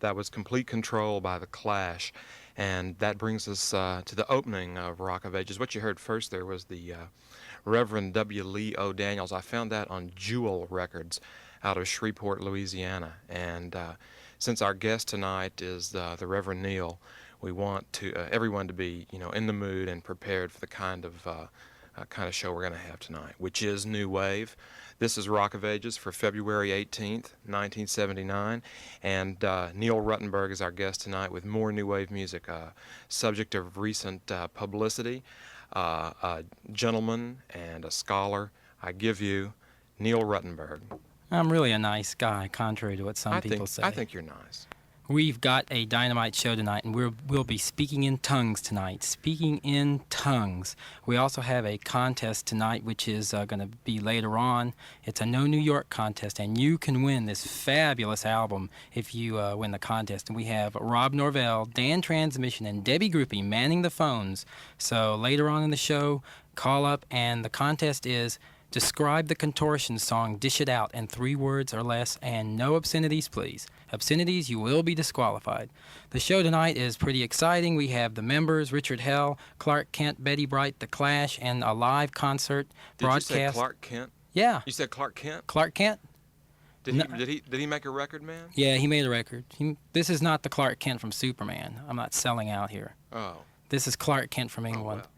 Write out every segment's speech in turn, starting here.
That was Complete Control by The Clash. And that brings us to the opening of Rock of Ages. What you heard first there was the Reverend W. Lee O. Daniels. I found that on Jewel Records out of Shreveport, Louisiana. And since our guest tonight is the Reverend Neil, we want to everyone to be, in the mood and prepared for the kind of show we're going to have tonight, which is New Wave. This is Rock of Ages for February 18th, 1979, and Neil Ruttenberg is our guest tonight with more New Wave music, subject of recent publicity, a gentleman and a scholar. I give you Neil Ruttenberg. I'm really a nice guy, contrary to what some people say. I think you're nice. We've got a dynamite show tonight, and we'll be speaking in tongues tonight. Speaking in tongues. We also have a contest tonight, which is going to be later on. It's a No New York contest, and you can win this fabulous album if you win the contest. And we have Rob Norvell, Dan Transmission, and Debbie Groupie manning the phones. So later on in the show, call up, and the contest is describe the Contortion song Dish It Out in 3 words or less, and no obscenities, please. Obscenities, you will be disqualified. The show tonight is pretty exciting. We have the members, Richard Hell, Clark Kent, Betty Bright, The Clash, and a live concert broadcast. Did you say Clark Kent? Yeah. You said Clark Kent? Clark Kent? Did he make a record, man? Yeah, he made a record. This is not the Clark Kent from Superman. I'm not selling out here. Oh. This is Clark Kent from England. Oh, well.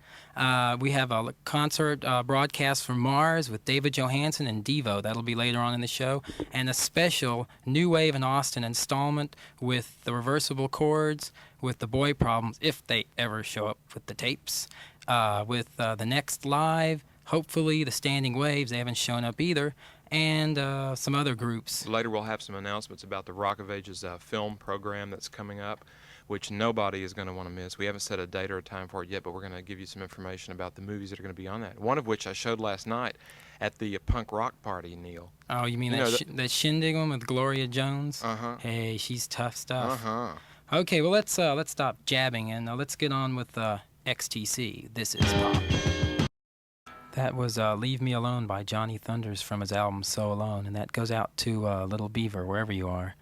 We have a concert broadcast from Mars with David Johansen and Devo. That'll be later on in the show. And a special New Wave in Austin installment with the reversible chords, with the Boy Problems, if they ever show up with the tapes. With the Next Live, hopefully the Standing Waves, they haven't shown up either, and some other groups. Later we'll have some announcements about the Rock of Ages film program that's coming up, which nobody is going to want to miss. We haven't set a date or a time for it yet, but we're going to give you some information about the movies that are going to be on that. One of which I showed last night at the punk rock party, Neil. Oh, you mean that shindig one with Gloria Jones? Uh-huh. Hey, she's tough stuff. Uh-huh. Okay, well, let's stop jabbing and let's get on with XTC. This is Pop. That was Leave Me Alone by Johnny Thunders from his album So Alone, and that goes out to Little Beaver, wherever you are.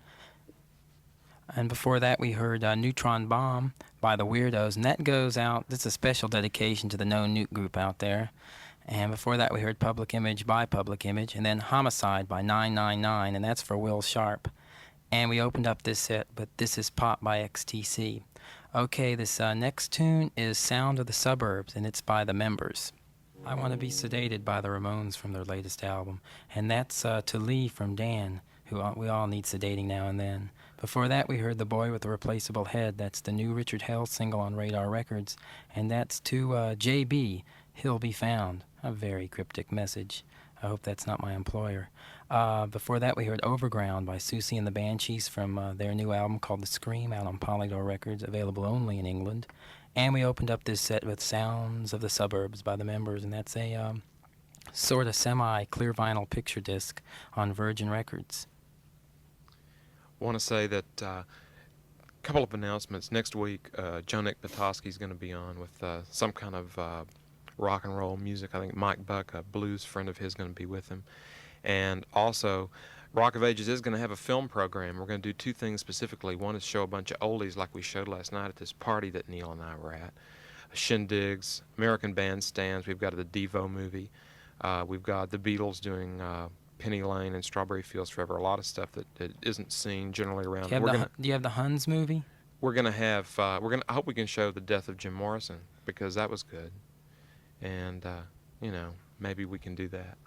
And before that, we heard Neutron Bomb by the Weirdos, and that goes out, this is a special dedication to the No Nuke group out there. And before that, we heard Public Image by Public Image, and then Homicide by 999, and that's for Will Sharp. And we opened up this set, but This Is Pop by XTC. Okay, this next tune is Sound of the Suburbs, and it's by the Members. I Want to Be Sedated by the Ramones from their latest album, and that's To Lee from Dan, who we all need sedating now and then. Before that, we heard The Boy with the Replaceable Head. That's the new Richard Hell single on Radar Records. And that's to J.B., He'll Be Found. A very cryptic message. I hope that's not my employer. Before that, we heard Overground by Susie and the Banshees from their new album called The Scream, out on Polydor Records, available only in England. And we opened up this set with Sounds of the Suburbs by the Members, and that's a sort of semi-clear vinyl picture disc on Virgin Records. I want to say that a couple of announcements. Next week, Jonik Petoskey is going to be on with some kind of rock and roll music. I think Mike Buck, a blues friend of his, is going to be with him. And also, Rock of Ages is going to have a film program. We're going to do 2 things specifically. One is show a bunch of oldies like we showed last night at this party that Neil and I were at. Shindigs, American Bandstands. We've got the Devo movie. We've got the Beatles doing Penny Lane and Strawberry Fields Forever. A lot of stuff that isn't seen generally around. Do you have the Huns movie? We're going to have. I hope we can show the Death of Jim Morrison, because that was good. And maybe we can do that.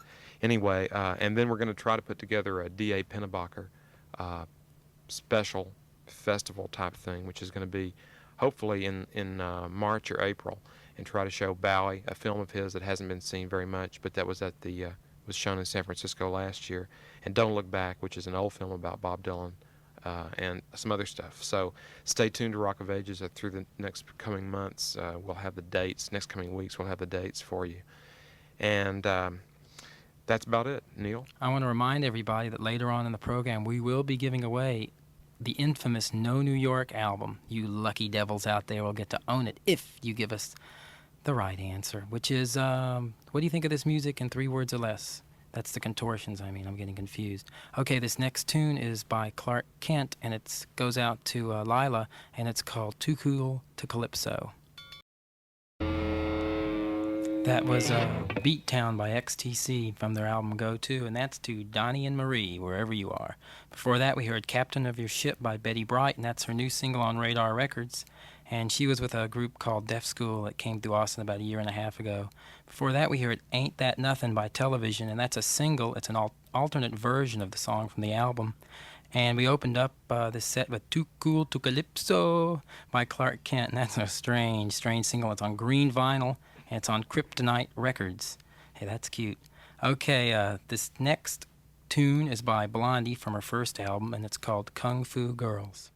Anyway, and then we're going to try to put together a D.A. Pennebaker special festival type thing, which is going to be hopefully in March or April, and try to show Bowie, a film of his that hasn't been seen very much, but that was at the was shown in San Francisco last year, and Don't Look Back, which is an old film about Bob Dylan, and some other stuff. So stay tuned to Rock of Ages through the next coming months. We'll have the dates. Next coming weeks, we'll have the dates for you. And that's about it, Neil. I want to remind everybody that later on in the program, we will be giving away the infamous No New York album. You lucky devils out there will get to own it if you give us the right answer, which is, what do you think of this music in 3 words or less? That's the contortions, I mean. I'm getting confused. Okay, this next tune is by Clark Kent, and it goes out to Lila, and it's called Too Cool to Calypso. That was Beat Town by XTC from their album Go To, and that's to Donnie and Marie, wherever you are. Before that, we heard Captain of Your Ship by Betty Bright, and that's her new single on Radar Records. And she was with a group called Deaf School that came through Austin about a year and a half ago. Before that, we heard Ain't That Nothing by Television, and that's a single. It's an alternate version of the song from the album. And we opened up this set with Too Cool to Calypso by Clark Kent, and that's a strange, strange single. It's on green vinyl, and it's on Kryptonite Records. Hey, that's cute. Okay, this next tune is by Blondie from her first album, and it's called Kung Fu Girls.